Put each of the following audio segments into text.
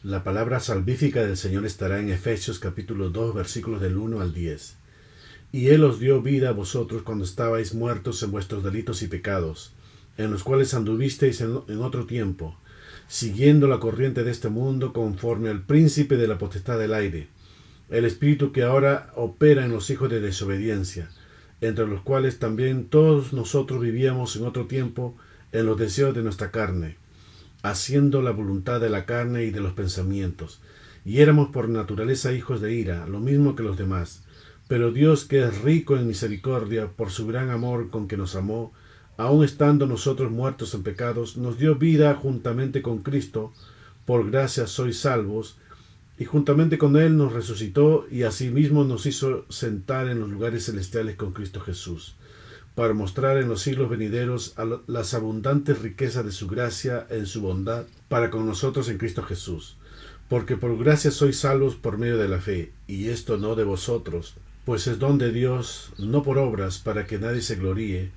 La palabra salvífica del Señor estará en Efesios capítulo 2 versículos del 1 al 10. Y Él os dio vida a vosotros cuando estabais muertos en vuestros delitos y pecados, en los cuales anduvisteis en otro tiempo, siguiendo la corriente de este mundo conforme al príncipe de la potestad del aire, el espíritu que ahora opera en los hijos de desobediencia, entre los cuales también todos nosotros vivíamos en otro tiempo en los deseos de nuestra carne, haciendo la voluntad de la carne y de los pensamientos, y éramos por naturaleza hijos de ira, lo mismo que los demás. Pero Dios, que es rico en misericordia, por su gran amor con que nos amó, aun estando nosotros muertos en pecados, nos dio vida juntamente con Cristo, por gracia sois salvos, y juntamente con Él nos resucitó, y asimismo nos hizo sentar en los lugares celestiales con Cristo Jesús, para mostrar en los siglos venideros las abundantes riquezas de su gracia en su bondad para con nosotros en Cristo Jesús. Porque por gracia sois salvos por medio de la fe, y esto no de vosotros, pues es don de Dios, no por obras, para que nadie se gloríe,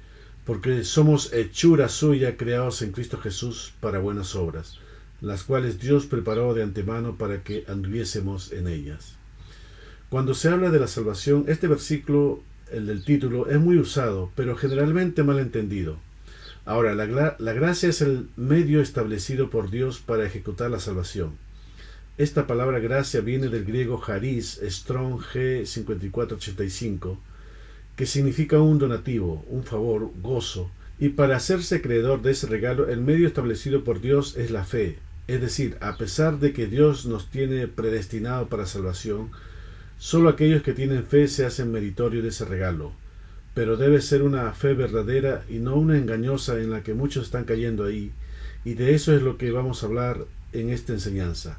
porque somos hechura suya, creados en Cristo Jesús para buenas obras, las cuales Dios preparó de antemano para que anduviésemos en ellas. Cuando se habla de la salvación, este versículo, el del título, es muy usado, pero generalmente mal entendido. Ahora, la gracia es el medio establecido por Dios para ejecutar la salvación. Esta palabra gracia viene del griego charis, Strong G 5485, que significa un donativo, un favor, gozo, y para hacerse acreedor de ese regalo, el medio establecido por Dios es la fe. Es decir, a pesar de que Dios nos tiene predestinado para salvación, solo aquellos que tienen fe se hacen meritorio de ese regalo, pero debe ser una fe verdadera y no una engañosa en la que muchos están cayendo ahí, y de eso es lo que vamos a hablar en esta enseñanza.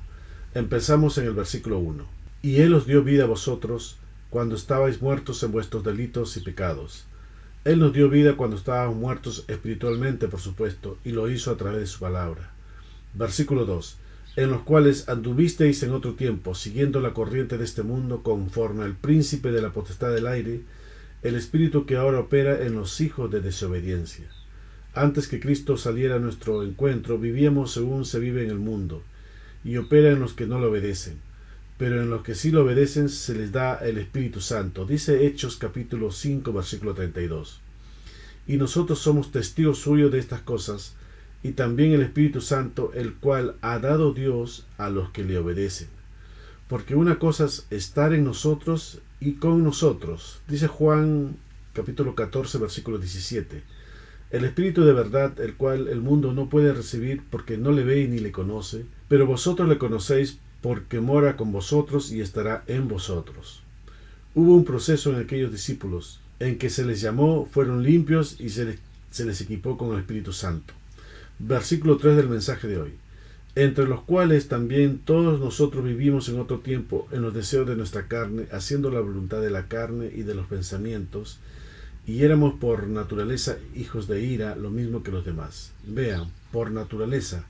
Empezamos en el versículo 1. Y Él os dio vida a vosotros cuando estabais muertos en vuestros delitos y pecados. Él nos dio vida cuando estábamos muertos espiritualmente, por supuesto, y lo hizo a través de su palabra. Versículo 2. En los cuales anduvisteis en otro tiempo, siguiendo la corriente de este mundo, conforme al príncipe de la potestad del aire, el espíritu que ahora opera en los hijos de desobediencia. Antes que Cristo saliera a nuestro encuentro, vivíamos según se vive en el mundo, y opera en los que no lo obedecen. Pero en los que sí lo obedecen se les da el Espíritu Santo. Dice Hechos capítulo 5, versículo 32. Y nosotros somos testigos suyos de estas cosas, y también el Espíritu Santo, el cual ha dado Dios a los que le obedecen. Porque una cosa es estar en nosotros y con nosotros. Dice Juan capítulo 14, versículo 17. El Espíritu de verdad, el cual el mundo no puede recibir porque no le ve ni le conoce, pero vosotros le conocéis porque mora con vosotros y estará en vosotros. Hubo un proceso en aquellos discípulos en que se les llamó, fueron limpios y se les equipó con el Espíritu Santo. Versículo 3 del mensaje de hoy. Entre los cuales también todos nosotros vivimos en otro tiempo en los deseos de nuestra carne, haciendo la voluntad de la carne y de los pensamientos, y éramos por naturaleza hijos de ira, lo mismo que los demás. Vean, por naturaleza,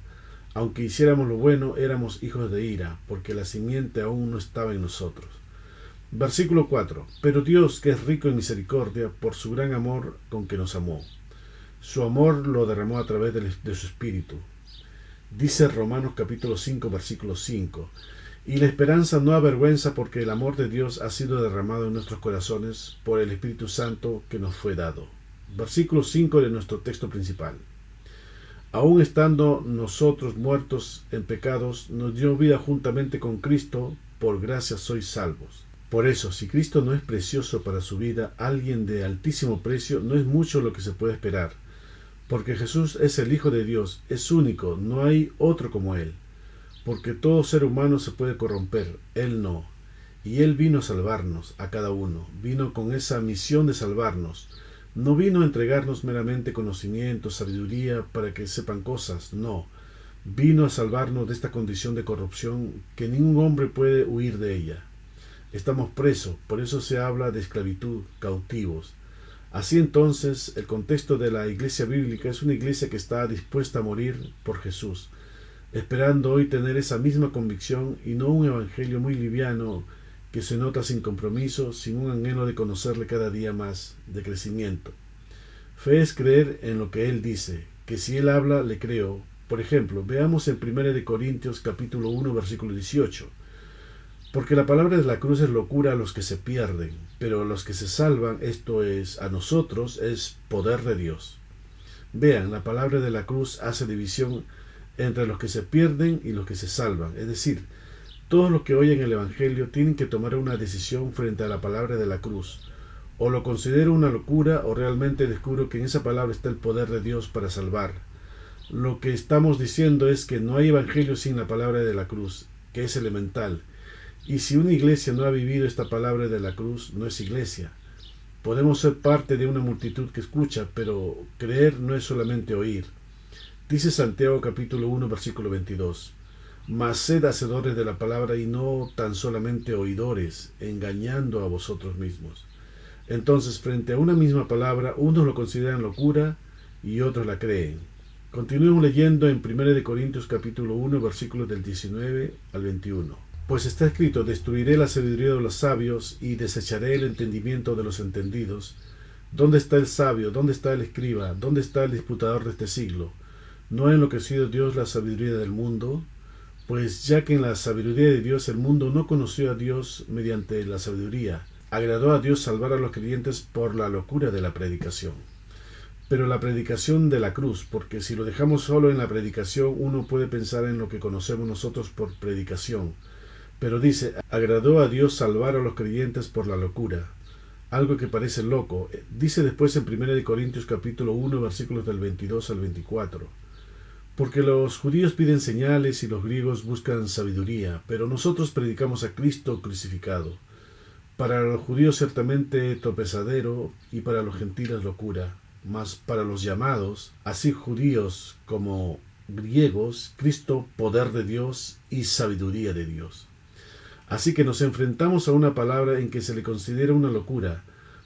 aunque hiciéramos lo bueno, éramos hijos de ira, porque la simiente aún no estaba en nosotros. Versículo 4. Pero Dios, que es rico en misericordia, por su gran amor con que nos amó. Su amor lo derramó a través de su Espíritu. Dice Romanos capítulo 5, versículo 5. Y la esperanza no avergüenza porque el amor de Dios ha sido derramado en nuestros corazones por el Espíritu Santo que nos fue dado. Versículo 5 de nuestro texto principal. Aun estando nosotros muertos en pecados, nos dio vida juntamente con Cristo, por gracia sois salvos. Por eso, si Cristo no es precioso para su vida, alguien de altísimo precio, no es mucho lo que se puede esperar. Porque Jesús es el Hijo de Dios, es único, no hay otro como Él. Porque todo ser humano se puede corromper, Él no. Y Él vino a salvarnos, a cada uno. Vino con esa misión de salvarnos. No vino a entregarnos meramente conocimiento, sabiduría, para que sepan cosas, no. Vino a salvarnos de esta condición de corrupción que ningún hombre puede huir de ella. Estamos presos, por eso se habla de esclavitud, cautivos. Así entonces, el contexto de la iglesia bíblica es una iglesia que está dispuesta a morir por Jesús, esperando hoy tener esa misma convicción y no un evangelio muy liviano que se nota sin compromiso, sin un anhelo de conocerle cada día más, de crecimiento. Fe es creer en lo que Él dice, que si Él habla, le creo, Por ejemplo, veamos en 1 Corintios capítulo 1, versículo 18. Porque la palabra de la cruz es locura a los que se pierden, pero a los que se salvan, esto es, a nosotros, es poder de Dios. Vean, la palabra de la cruz hace división entre los que se pierden y los que se salvan. Es decir, todos los que oyen el Evangelio tienen que tomar una decisión frente a la palabra de la cruz. O lo considero una locura o realmente descubro que en esa palabra está el poder de Dios para salvar. Lo que estamos diciendo es que no hay evangelio sin la palabra de la cruz, que es elemental. Y si una iglesia no ha vivido esta palabra de la cruz, no es iglesia. Podemos ser parte de una multitud que escucha, pero creer no es solamente oír. Dice Santiago capítulo 1, versículo 22. Mas sed hacedores de la palabra y no tan solamente oidores, engañando a vosotros mismos. Entonces, frente a una misma palabra, unos lo consideran locura y otros la creen. Continuemos leyendo en 1 Corintios capítulo 1, versículos del 19 al 21. Pues está escrito, destruiré la sabiduría de los sabios y desecharé el entendimiento de los entendidos. ¿Dónde está el sabio? ¿Dónde está el escriba? ¿Dónde está el disputador de este siglo? ¿No ha enloquecido Dios la sabiduría del mundo? Pues ya que en la sabiduría de Dios el mundo no conoció a Dios mediante la sabiduría, agradó a Dios salvar a los creyentes por la locura de la predicación. Pero la predicación de la cruz, porque si lo dejamos solo en la predicación, uno puede pensar en lo que conocemos nosotros por predicación. Pero dice, agradó a Dios salvar a los creyentes por la locura. Algo que parece loco. Dice después en 1 Corintios capítulo 1, versículos del 22 al 24. Porque los judíos piden señales y los griegos buscan sabiduría, pero nosotros predicamos a Cristo crucificado. Para los judíos ciertamente tropezadero y para los gentiles locura, mas para los llamados, así judíos como griegos, Cristo poder de Dios y sabiduría de Dios. Así que nos enfrentamos a una palabra en que se le considera una locura,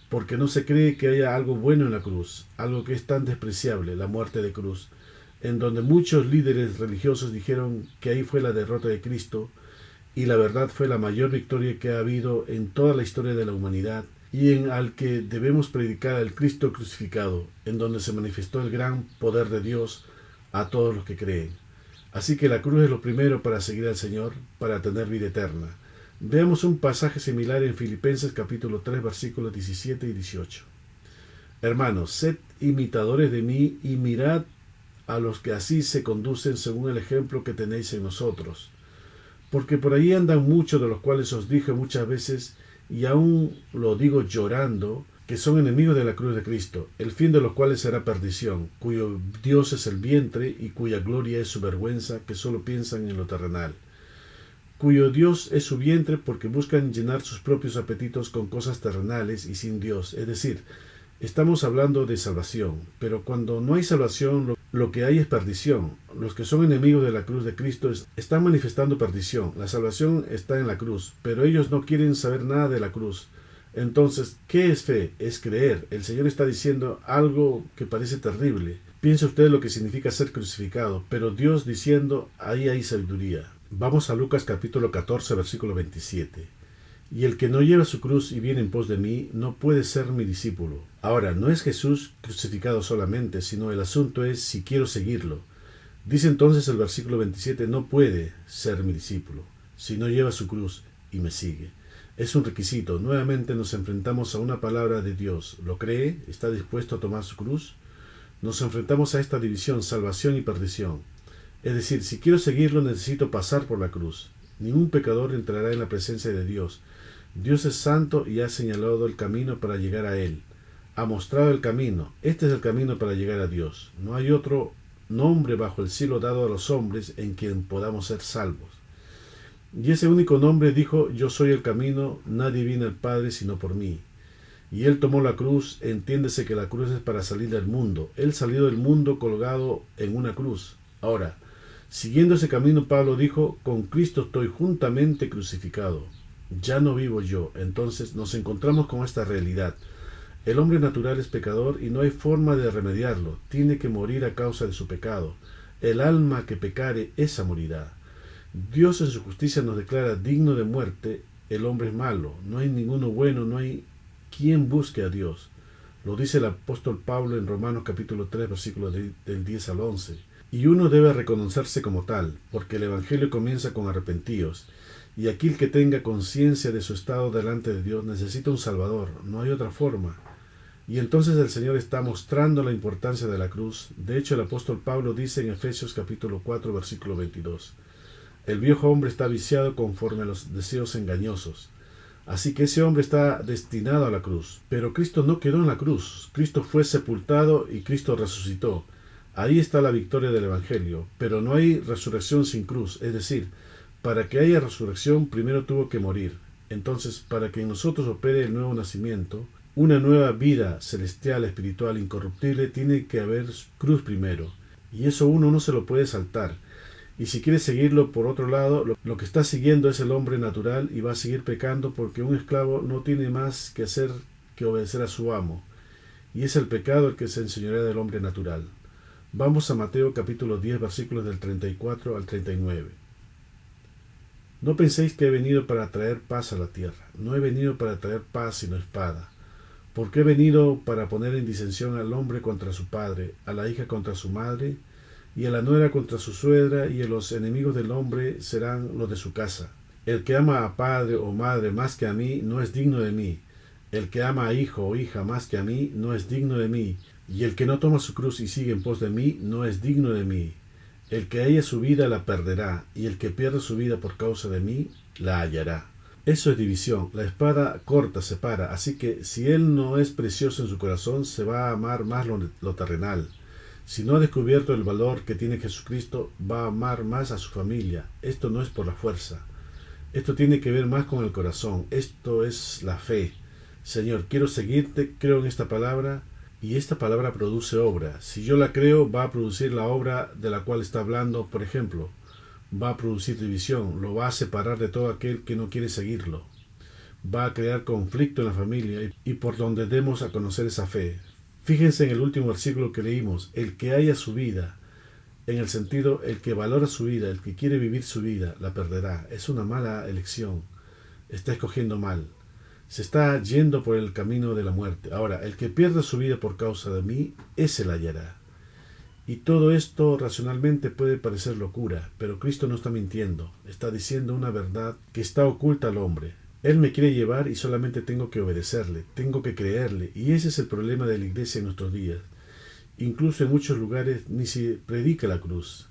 porque no se cree que haya algo bueno en la cruz, algo que es tan despreciable, la muerte de cruz, en donde muchos líderes religiosos dijeron que ahí fue la derrota de Cristo, y la verdad fue la mayor victoria que ha habido en toda la historia de la humanidad, y en al que debemos predicar al Cristo crucificado, en donde se manifestó el gran poder de Dios a todos los que creen. Así que la cruz es lo primero para seguir al Señor, para tener vida eterna. Veamos un pasaje similar en Filipenses capítulo 3, versículos 17 y 18. Hermanos, sed imitadores de mí y mirad a los que así se conducen según el ejemplo que tenéis en nosotros. Porque por ahí andan muchos de los cuales os dije muchas veces, y aún lo digo llorando, que son enemigos de la cruz de Cristo, el fin de los cuales será perdición, cuyo Dios es el vientre y cuya gloria es su vergüenza, que solo piensan en lo terrenal. Cuyo Dios es su vientre porque buscan llenar sus propios apetitos con cosas terrenales y sin Dios. Es decir, estamos hablando de salvación, pero cuando no hay salvación, lo que hay es perdición. Los que son enemigos de la cruz de Cristo están manifestando perdición. La salvación está en la cruz, pero ellos no quieren saber nada de la cruz. Entonces, ¿qué es fe? Es creer. El Señor está diciendo algo que parece terrible. Piensa usted lo que significa ser crucificado, pero Dios diciendo, ahí hay sabiduría. Vamos a Lucas capítulo 14, versículo 27. Y el que no lleva su cruz y viene en pos de mí, no puede ser mi discípulo. Ahora, no es Jesús crucificado solamente, sino el asunto es si quiero seguirlo. Dice entonces el versículo 27, no puede ser mi discípulo, si no lleva su cruz y me sigue. Es un requisito. Nuevamente nos enfrentamos a una palabra de Dios. ¿Lo cree? ¿Está dispuesto a tomar su cruz? Nos enfrentamos a esta división, salvación y perdición. Es decir, si quiero seguirlo necesito pasar por la cruz. Ningún pecador entrará en la presencia de Dios. Dios es santo y ha señalado el camino para llegar a Él. Ha mostrado el camino. Este es el camino para llegar a Dios. No hay otro nombre bajo el cielo dado a los hombres en quien podamos ser salvos. Y ese único nombre dijo, yo soy el camino, nadie viene al Padre sino por mí. Y Él tomó la cruz, entiéndese que la cruz es para salir del mundo. Él salió del mundo colgado en una cruz. Ahora, siguiendo ese camino, Pablo dijo, con Cristo estoy juntamente crucificado. Ya no vivo yo. Entonces nos encontramos con esta realidad. El hombre natural es pecador y no hay forma de remediarlo. Tiene que morir a causa de su pecado. El alma que pecare, esa morirá. Dios en su justicia nos declara digno de muerte. El hombre es malo. No hay ninguno bueno, no hay quien busque a Dios. Lo dice el apóstol Pablo en Romanos capítulo 3, versículos del 10 al 11. Y uno debe reconocerse como tal, porque el Evangelio comienza con arrepentíos, y aquel que tenga conciencia de su estado delante de Dios necesita un Salvador, no hay otra forma. Y entonces el Señor está mostrando la importancia de la cruz. De hecho, el apóstol Pablo dice en Efesios capítulo 4, versículo 22, el viejo hombre está viciado conforme a los deseos engañosos. Así que ese hombre está destinado a la cruz. Pero Cristo no quedó en la cruz. Cristo fue sepultado y Cristo resucitó. Ahí está la victoria del Evangelio. Pero no hay resurrección sin cruz. Es decir, para que haya resurrección primero tuvo que morir. Entonces, para que en nosotros opere el nuevo nacimiento, una nueva vida celestial, espiritual, incorruptible, tiene que haber cruz primero. Y eso uno no se lo puede saltar. Y si quiere seguirlo por otro lado, lo que está siguiendo es el hombre natural y va a seguir pecando porque un esclavo no tiene más que hacer que obedecer a su amo. Y es el pecado el que se enseñorea del hombre natural. Vamos a Mateo capítulo 10 versículos del 34 al 39. No penséis que he venido para traer paz a la tierra. No he venido para traer paz sino espada. Porque he venido para poner en disensión al hombre contra su padre, a la hija contra su madre, y a la nuera contra su suegra, y a los enemigos del hombre serán los de su casa. El que ama a padre o madre más que a mí, no es digno de mí. El que ama a hijo o hija más que a mí, no es digno de mí. Y el que no toma su cruz y sigue en pos de mí, no es digno de mí. El que haya su vida la perderá, y el que pierde su vida por causa de mí, la hallará. Eso es división. La espada corta, separa. Así que si él no es precioso en su corazón, se va a amar más lo terrenal. Si no ha descubierto el valor que tiene Jesucristo, va a amar más a su familia. Esto no es por la fuerza. Esto tiene que ver más con el corazón. Esto es la fe. Señor, quiero seguirte, creo en esta palabra, y esta palabra produce obra. Si yo la creo, va a producir la obra de la cual está hablando, por ejemplo. Va a producir división, lo va a separar de todo aquel que no quiere seguirlo. Va a crear conflicto en la familia y por donde demos a conocer esa fe. Fíjense en el último versículo que leímos, el que haya su vida, en el sentido, el que valora su vida, el que quiere vivir su vida, la perderá. Es una mala elección, está escogiendo mal, se está yendo por el camino de la muerte. Ahora, el que pierda su vida por causa de mí, ese la hallará. Y todo esto racionalmente puede parecer locura, pero Cristo no está mintiendo, está diciendo una verdad que está oculta al hombre. Él me quiere llevar y solamente tengo que obedecerle, tengo que creerle, y ese es el problema de la iglesia en nuestros días. Incluso en muchos lugares ni se predica la cruz,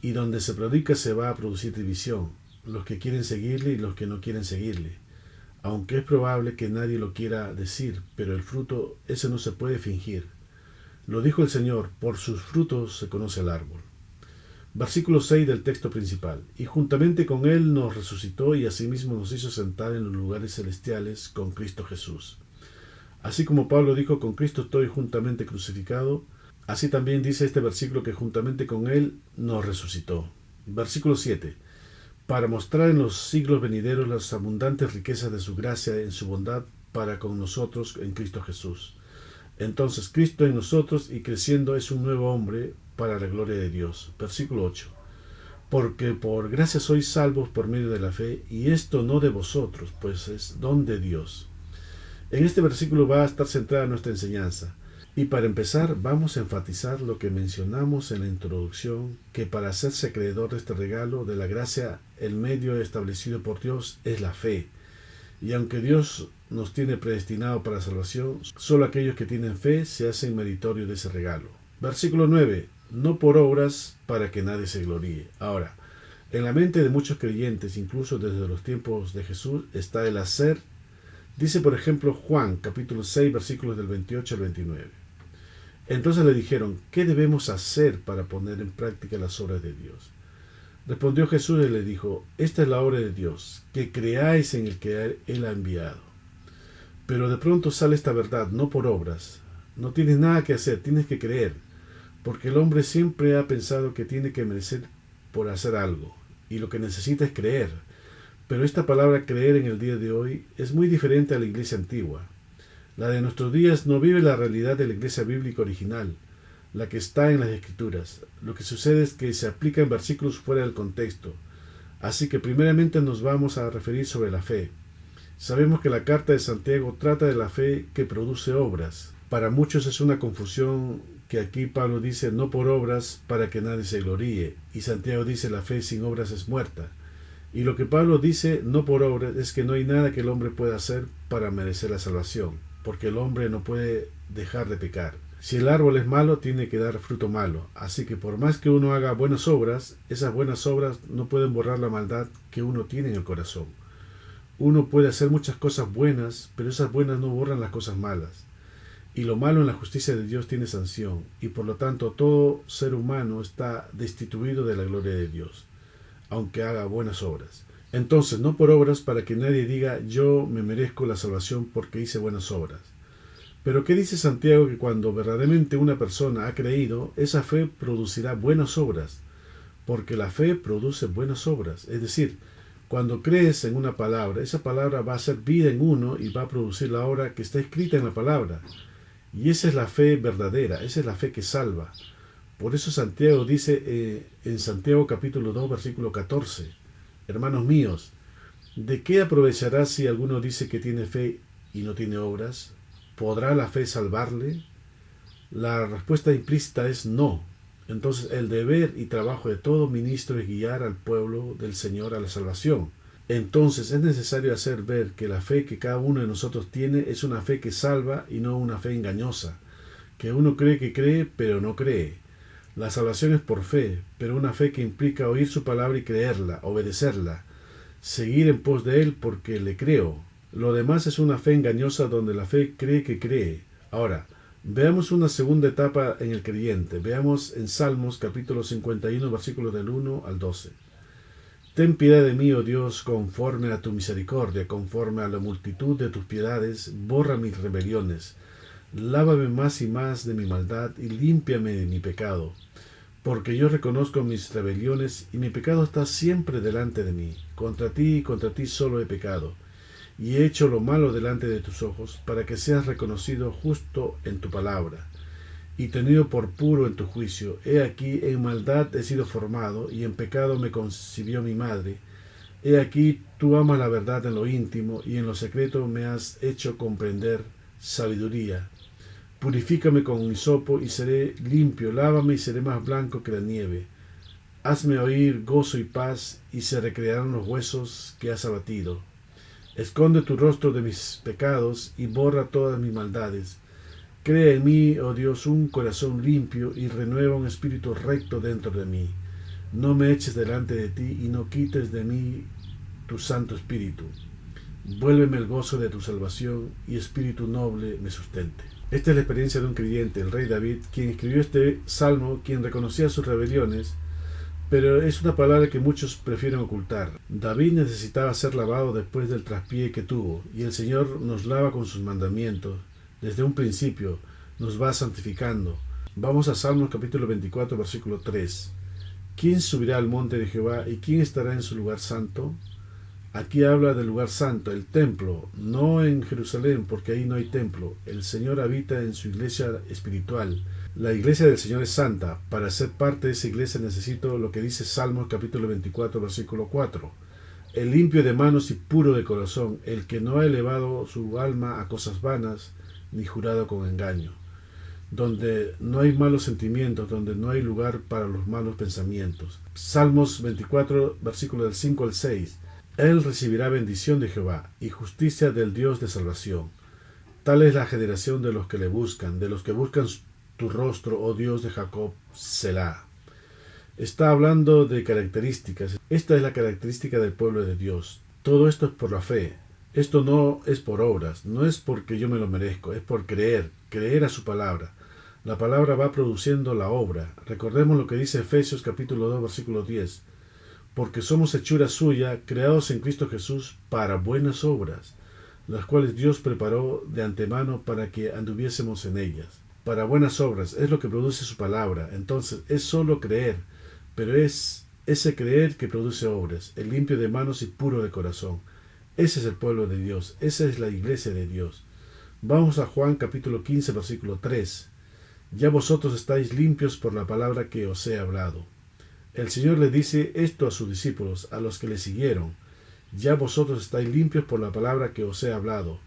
y donde se predica se va a producir división, los que quieren seguirle y los que no quieren seguirle. Aunque es probable que nadie lo quiera decir, pero el fruto, ese no se puede fingir. Lo dijo el Señor, por sus frutos se conoce el árbol. Versículo 6 del texto principal. Y juntamente con él nos resucitó y asimismo nos hizo sentar en los lugares celestiales con Cristo Jesús. Así como Pablo dijo, con Cristo estoy juntamente crucificado, así también dice este versículo que juntamente con él nos resucitó. Versículo 7. Para mostrar en los siglos venideros las abundantes riquezas de su gracia en su bondad para con nosotros en Cristo Jesús. Entonces Cristo en nosotros y creciendo es un nuevo hombre para la gloria de Dios. Versículo 8. Porque por gracia sois salvos por medio de la fe, y esto no de vosotros, pues es don de Dios. En este versículo va a estar centrada nuestra enseñanza. Y para empezar vamos a enfatizar lo que mencionamos en la introducción, que para hacerse acreedor de este regalo de la gracia, el medio establecido por Dios es la fe. Y aunque Dios nos tiene predestinado para salvación, solo aquellos que tienen fe se hacen meritorios de ese regalo. Versículo 9. No por obras para que nadie se gloríe. Ahora, en la mente de muchos creyentes, incluso desde los tiempos de Jesús, está el hacer. Dice por ejemplo Juan capítulo 6 versículos del 28 al 29. Entonces le dijeron, ¿qué debemos hacer para poner en práctica las obras de Dios? Respondió Jesús y le dijo, esta es la obra de Dios, que creáis en el que Él ha enviado. Pero de pronto sale esta verdad, no por obras. No tienes nada que hacer, tienes que creer. Porque el hombre siempre ha pensado que tiene que merecer por hacer algo, y lo que necesita es creer. Pero esta palabra creer en el día de hoy es muy diferente a la iglesia antigua. La de nuestros días no vive la realidad de la iglesia bíblica original, la que está en las Escrituras. Lo que sucede es que se aplica en versículos fuera del contexto. Así que primeramente nos vamos a referir sobre la fe. Sabemos que la carta de Santiago trata de la fe que produce obras. Para muchos es una confusión que aquí Pablo dice no por obras para que nadie se gloríe, y Santiago dice la fe sin obras es muerta. Y lo que Pablo dice no por obras es que no hay nada que el hombre pueda hacer para merecer la salvación, porque el hombre no puede dejar de pecar. Si el árbol es malo, tiene que dar fruto malo. Así que por más que uno haga buenas obras, esas buenas obras no pueden borrar la maldad que uno tiene en el corazón. Uno puede hacer muchas cosas buenas, pero esas buenas no borran las cosas malas. Y lo malo en la justicia de Dios tiene sanción, y por lo tanto todo ser humano está destituido de la gloria de Dios, aunque haga buenas obras. Entonces, no por obras para que nadie diga yo me merezco la salvación porque hice buenas obras. Pero ¿qué dice Santiago? Que cuando verdaderamente una persona ha creído, esa fe producirá buenas obras, porque la fe produce buenas obras. Es decir, cuando crees en una palabra, esa palabra va a hacer vida en uno y va a producir la obra que está escrita en la palabra. Y esa es la fe verdadera, esa es la fe que salva. Por eso Santiago dice en Santiago capítulo 2, versículo 14, hermanos míos, ¿de qué aprovechará si alguno dice que tiene fe y no tiene obras? ¿Podrá la fe salvarle? La respuesta implícita es no. Entonces el deber y trabajo de todo ministro es guiar al pueblo del Señor a la salvación. Entonces es necesario hacer ver que la fe que cada uno de nosotros tiene es una fe que salva y no una fe engañosa, que uno cree que cree pero no cree. La salvación es por fe, pero una fe que implica oír su palabra y creerla, obedecerla, seguir en pos de él porque le creo. Lo demás es una fe engañosa donde la fe cree que cree. Ahora, veamos una segunda etapa en el creyente. Veamos en Salmos capítulo 51, versículos del 1 al 12. Ten piedad de mí, oh Dios, conforme a tu misericordia, conforme a la multitud de tus piedades, borra mis rebeliones. Lávame más y más de mi maldad y límpiame de mi pecado. Porque yo reconozco mis rebeliones y mi pecado está siempre delante de mí. Contra ti y contra ti solo he pecado. Y he hecho lo malo delante de tus ojos, para que seas reconocido justo en tu palabra, y tenido por puro en tu juicio. He aquí, en maldad he sido formado, y en pecado me concibió mi madre. He aquí, tú amas la verdad en lo íntimo, y en lo secreto me has hecho comprender sabiduría. Purifícame con hisopo, y seré limpio, lávame, y seré más blanco que la nieve. Hazme oír gozo y paz, y se recrearán los huesos que has abatido. Esconde tu rostro de mis pecados y borra todas mis maldades. Crea en mí, oh Dios, un corazón limpio y renueva un espíritu recto dentro de mí. No me eches delante de ti y no quites de mí tu Santo Espíritu. Vuélveme el gozo de tu salvación y espíritu noble me sustente. Esta es la experiencia de un creyente, el rey David, quien escribió este salmo, quien reconocía sus rebeliones, pero es una palabra que muchos prefieren ocultar. David necesitaba ser lavado después del traspié que tuvo, y el Señor nos lava con sus mandamientos. Desde un principio nos va santificando. Vamos a Salmos capítulo 24, versículo 3. ¿Quién subirá al monte de Jehová y quién estará en su lugar santo? Aquí habla del lugar santo, el templo, no en Jerusalén, porque ahí no hay templo. El Señor habita en su iglesia espiritual. La iglesia del Señor es santa. Para ser parte de esa iglesia necesito lo que dice Salmos capítulo 24, versículo 4. El limpio de manos y puro de corazón, el que no ha elevado su alma a cosas vanas, ni jurado con engaño. Donde no hay malos sentimientos, donde no hay lugar para los malos pensamientos. Salmos 24, versículo del 5 al 6. Él recibirá bendición de Jehová y justicia del Dios de salvación. Tal es la generación de los que le buscan, de los que buscan tu rostro, oh Dios de Jacob, Selah. Está hablando de características. Esta es la característica del pueblo de Dios. Todo esto es por la fe. Esto no es por obras, no es porque yo me lo merezco, es por creer a su palabra. La palabra va produciendo la obra. Recordemos lo que dice Efesios capítulo 2, versículo 10. Porque somos hechura suya, creados en Cristo Jesús para buenas obras, las cuales Dios preparó de antemano para que anduviésemos en ellas. Para buenas obras es lo que produce su palabra. Entonces es solo creer, pero es ese creer que produce obras, el limpio de manos y puro de corazón. Ese es el pueblo de Dios, esa es la iglesia de Dios. Vamos a Juan capítulo 15, versículo 3. Ya vosotros estáis limpios por la palabra que os he hablado. El Señor le dice esto a sus discípulos, a los que le siguieron. Ya vosotros estáis limpios por la palabra que os he hablado.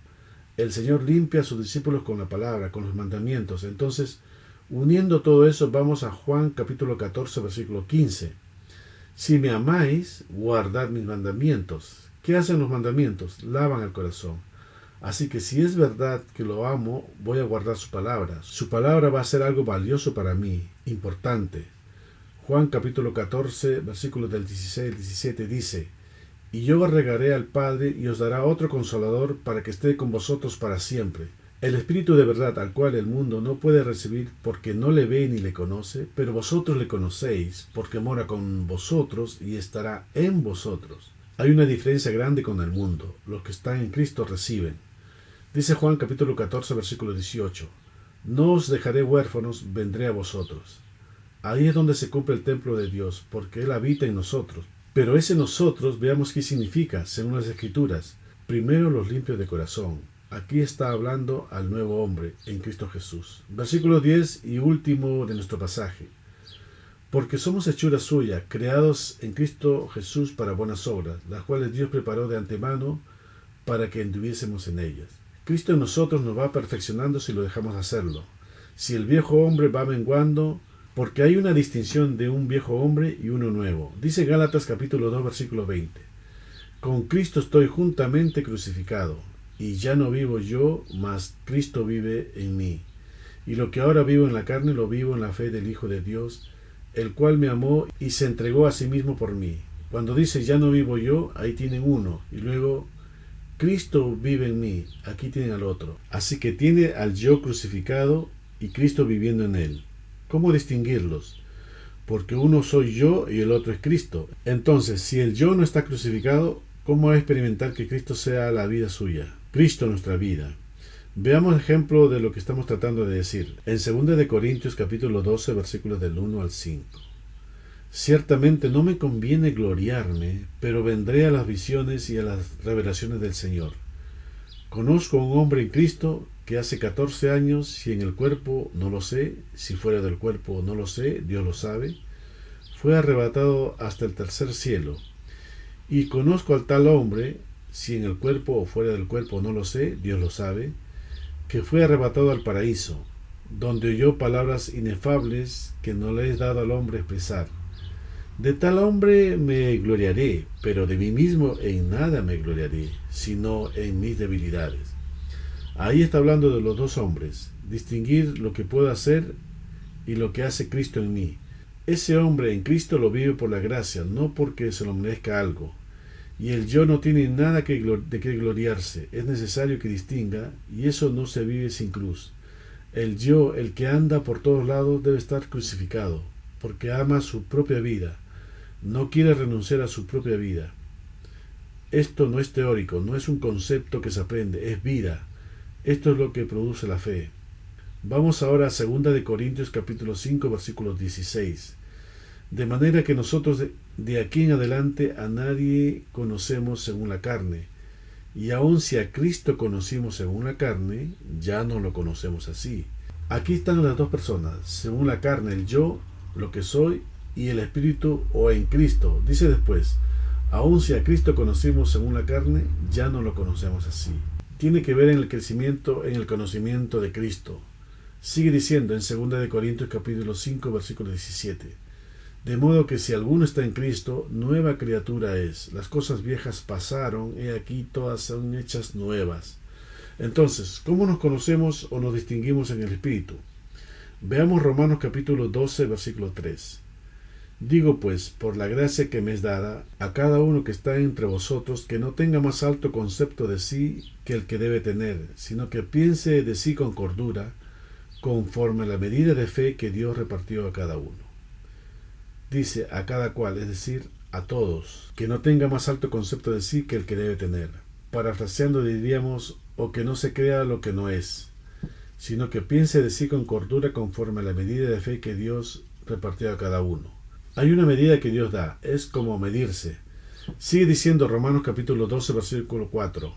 El Señor limpia a sus discípulos con la palabra, con los mandamientos. Entonces, Uniendo todo eso, vamos a Juan capítulo 14, versículo 15. Si me amáis, guardad mis mandamientos. ¿Qué hacen los mandamientos? Lavan el corazón. Así que si es verdad que lo amo, voy a guardar su palabra. Su palabra va a ser algo valioso para mí, importante. Juan capítulo 14, versículos del 16 al 17 dice: Y yo regaré al Padre y os dará otro Consolador para que esté con vosotros para siempre. El Espíritu de verdad, al cual el mundo no puede recibir porque no le ve ni le conoce, pero vosotros le conocéis porque mora con vosotros y estará en vosotros. Hay una diferencia grande con el mundo. Los que están en Cristo reciben. Dice Juan capítulo 14, versículo 18: No os dejaré huérfanos, vendré a vosotros. Ahí es donde se cumple el templo de Dios, porque Él habita en nosotros. Pero ese nosotros, veamos qué significa, según las Escrituras. Primero los limpios de corazón. Aquí está hablando al nuevo hombre en Cristo Jesús. Versículo 10 y último de nuestro pasaje. Porque somos hechura suya, creados en Cristo Jesús para buenas obras, las cuales Dios preparó de antemano para que anduviésemos en ellas. Cristo en nosotros nos va perfeccionando si lo dejamos hacerlo. Si el viejo hombre va menguando, porque hay una distinción de un viejo hombre y uno nuevo. Dice Gálatas capítulo 2, versículo 20. Con Cristo estoy juntamente crucificado, y ya no vivo yo, mas Cristo vive en mí. Y lo que ahora vivo en la carne, lo vivo en la fe del Hijo de Dios, el cual me amó y se entregó a sí mismo por mí. Cuando dice ya no vivo yo, ahí tienen uno, y luego Cristo vive en mí, aquí tienen al otro. Así que tiene al yo crucificado y Cristo viviendo en él. ¿Cómo distinguirlos? Porque uno soy yo y el otro es Cristo. Entonces, si el yo no está crucificado, ¿cómo va a experimentar que Cristo sea la vida suya? Cristo nuestra vida. Veamos ejemplo de lo que estamos tratando de decir. En 2 de Corintios capítulo 12, versículos del 1 al 5. Ciertamente no me conviene gloriarme, pero vendré a las visiones y a las revelaciones del Señor. Conozco a un hombre en Cristo que hace 14 años, si en el cuerpo no lo sé, si fuera del cuerpo no lo sé, Dios lo sabe, fue arrebatado hasta el tercer cielo. Y conozco al tal hombre, si en el cuerpo o fuera del cuerpo no lo sé, Dios lo sabe, que fue arrebatado al paraíso, donde oyó palabras inefables que no le es dado al hombre expresar. De tal hombre me gloriaré, pero de mí mismo en nada me gloriaré, sino en mis debilidades. Ahí está hablando de los dos hombres, distinguir lo que puedo hacer y lo que hace Cristo en mí. Ese hombre en Cristo lo vive por la gracia, no porque se lo merezca algo. Y el yo no tiene nada de que gloriarse, es necesario que distinga, y eso no se vive sin cruz. El yo, el que anda por todos lados, debe estar crucificado, porque ama su propia vida. No quiere renunciar a su propia vida. Esto no es teórico, no es un concepto que se aprende, es vida. Esto es lo que produce la fe. Vamos ahora a 2 de Corintios capítulo 5, versículos 16. De manera que nosotros de aquí en adelante a nadie conocemos según la carne. Y aun si a Cristo conocimos según la carne, ya no lo conocemos así. Aquí están las dos personas, según la carne, el yo, lo que soy, y el Espíritu o en Cristo. Dice después, aun si a Cristo conocimos según la carne, ya no lo conocemos así. Tiene que ver en el crecimiento, en el conocimiento de Cristo. Sigue diciendo en 2 de Corintios capítulo 5, versículo 17. De modo que si alguno está en Cristo, nueva criatura es. Las cosas viejas pasaron, he aquí todas son hechas nuevas. Entonces, ¿cómo nos conocemos o nos distinguimos en el Espíritu? Veamos Romanos capítulo 12, versículo 3. Digo pues, por la gracia que me es dada, a cada uno que está entre vosotros, que no tenga más alto concepto de sí que el que debe tener, sino que piense de sí con cordura, conforme a la medida de fe que Dios repartió a cada uno. Dice a cada cual, es decir, a todos, que no tenga más alto concepto de sí que el que debe tener. Parafraseando diríamos, o que no se crea lo que no es, sino que piense de sí con cordura conforme a la medida de fe que Dios repartió a cada uno. Hay una medida que Dios da, es como medirse. Sigue diciendo Romanos capítulo 12, versículo 4.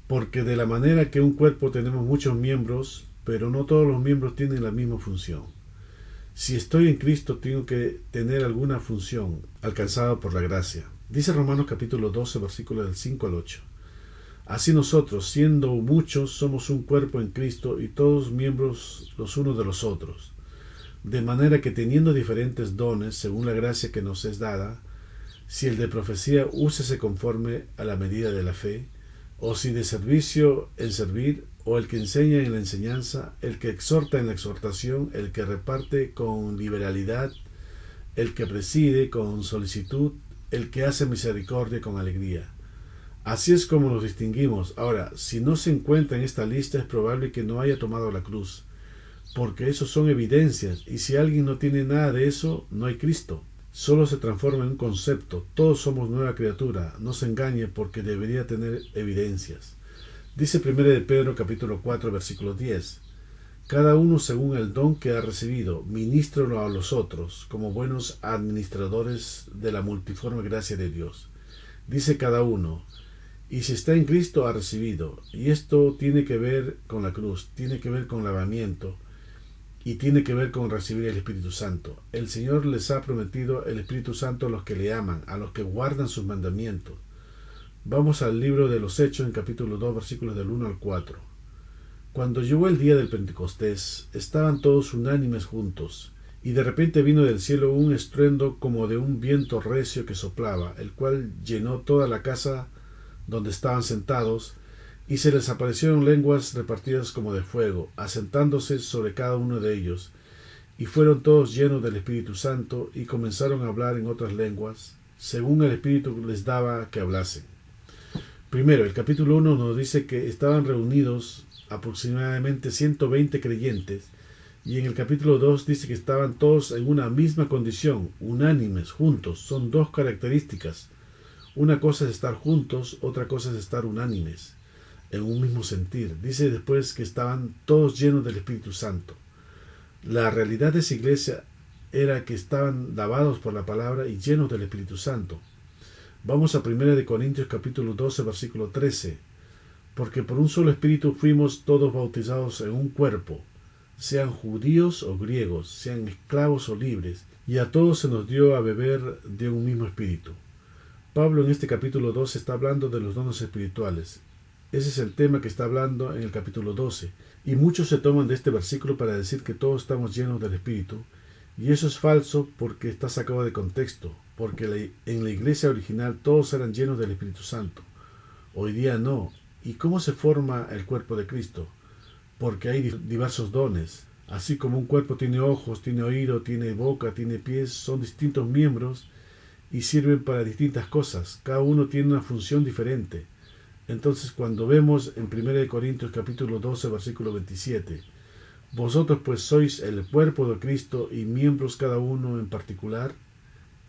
Porque de la manera que un cuerpo tenemos muchos miembros, pero no todos los miembros tienen la misma función. Si estoy en Cristo, tengo que tener alguna función alcanzada por la gracia. Dice Romanos capítulo 12, versículos del 5 al 8. Así nosotros, siendo muchos, somos un cuerpo en Cristo y todos miembros los unos de los otros. De manera que teniendo diferentes dones, según la gracia que nos es dada, si el de profecía, úsese conforme a la medida de la fe, o si de servicio en servir, o el que enseña en la enseñanza, el que exhorta en la exhortación, el que reparte con liberalidad, el que preside con solicitud, el que hace misericordia con alegría. Así es como nos distinguimos. Ahora, si no se encuentra en esta lista, es probable que no haya tomado la cruz, porque eso son evidencias, y si alguien no tiene nada de eso, no hay Cristo. Solo se transforma en un concepto. Todos somos nueva criatura. No se engañe, porque debería tener evidencias. Dice 1 de Pedro capítulo 4 versículo 10. Cada uno según el don que ha recibido, ministrelo a los otros, como buenos administradores de la multiforme gracia de Dios. Dice cada uno, y si está en Cristo ha recibido, y esto tiene que ver con la cruz, tiene que ver con lavamiento, y tiene que ver con recibir el Espíritu Santo. El Señor les ha prometido el Espíritu Santo a los que le aman, a los que guardan sus mandamientos. Vamos al libro de los Hechos en capítulo 2, versículos del 1 al 4. Cuando llegó el día del Pentecostés, estaban todos unánimes juntos, y de repente vino del cielo un estruendo como de un viento recio que soplaba, el cual llenó toda la casa donde estaban sentados, y se les aparecieron lenguas repartidas como de fuego, asentándose sobre cada uno de ellos, y fueron todos llenos del Espíritu Santo, y comenzaron a hablar en otras lenguas, según el Espíritu les daba que hablasen. Primero, el capítulo 1 nos dice que estaban reunidos aproximadamente 120 creyentes, y en el capítulo 2 dice que estaban todos en una misma condición, unánimes, juntos. Son dos características. Una cosa es estar juntos, otra cosa es estar unánimes, en un mismo sentir. Dice después que estaban todos llenos del Espíritu Santo. La realidad de esa iglesia era que estaban lavados por la palabra y llenos del Espíritu Santo. Vamos a 1 de Corintios capítulo 12 versículo 13. Porque por un solo Espíritu fuimos todos bautizados en un cuerpo, sean judíos o griegos, sean esclavos o libres, y a todos se nos dio a beber de un mismo Espíritu. Pablo en este capítulo 12 está hablando de los dones espirituales. Ese es el tema que está hablando en el capítulo 12. Y muchos se toman de este versículo para decir que todos estamos llenos del Espíritu. Y eso es falso porque está sacado de contexto. Porque en la iglesia original todos eran llenos del Espíritu Santo. Hoy día no. ¿Y cómo se forma el cuerpo de Cristo? Porque hay diversos dones. Así como un cuerpo tiene ojos, tiene oído, tiene boca, tiene pies, son distintos miembros y sirven para distintas cosas. Cada uno tiene una función diferente. Entonces, cuando vemos en 1 Corintios capítulo 12, versículo 27, vosotros pues sois el cuerpo de Cristo y miembros cada uno en particular,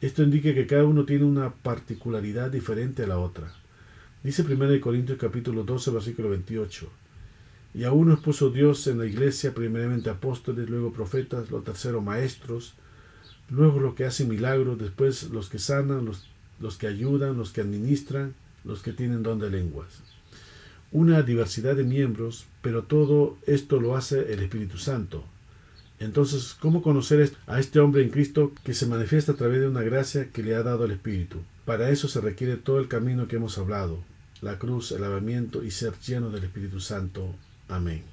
esto indica que cada uno tiene una particularidad diferente a la otra. Dice 1 Corintios capítulo 12, versículo 28, y a unos puso Dios en la iglesia, primeramente apóstoles, luego profetas, lo tercero maestros, luego los que hacen milagros, después los que sanan, los que ayudan, los que administran, los que tienen don de lenguas. Una diversidad de miembros, pero todo esto lo hace el Espíritu Santo. Entonces, ¿cómo conocer a este hombre en Cristo que se manifiesta a través de una gracia que le ha dado el Espíritu? Para eso se requiere todo el camino que hemos hablado, la cruz, el lavamiento y ser lleno del Espíritu Santo. Amén.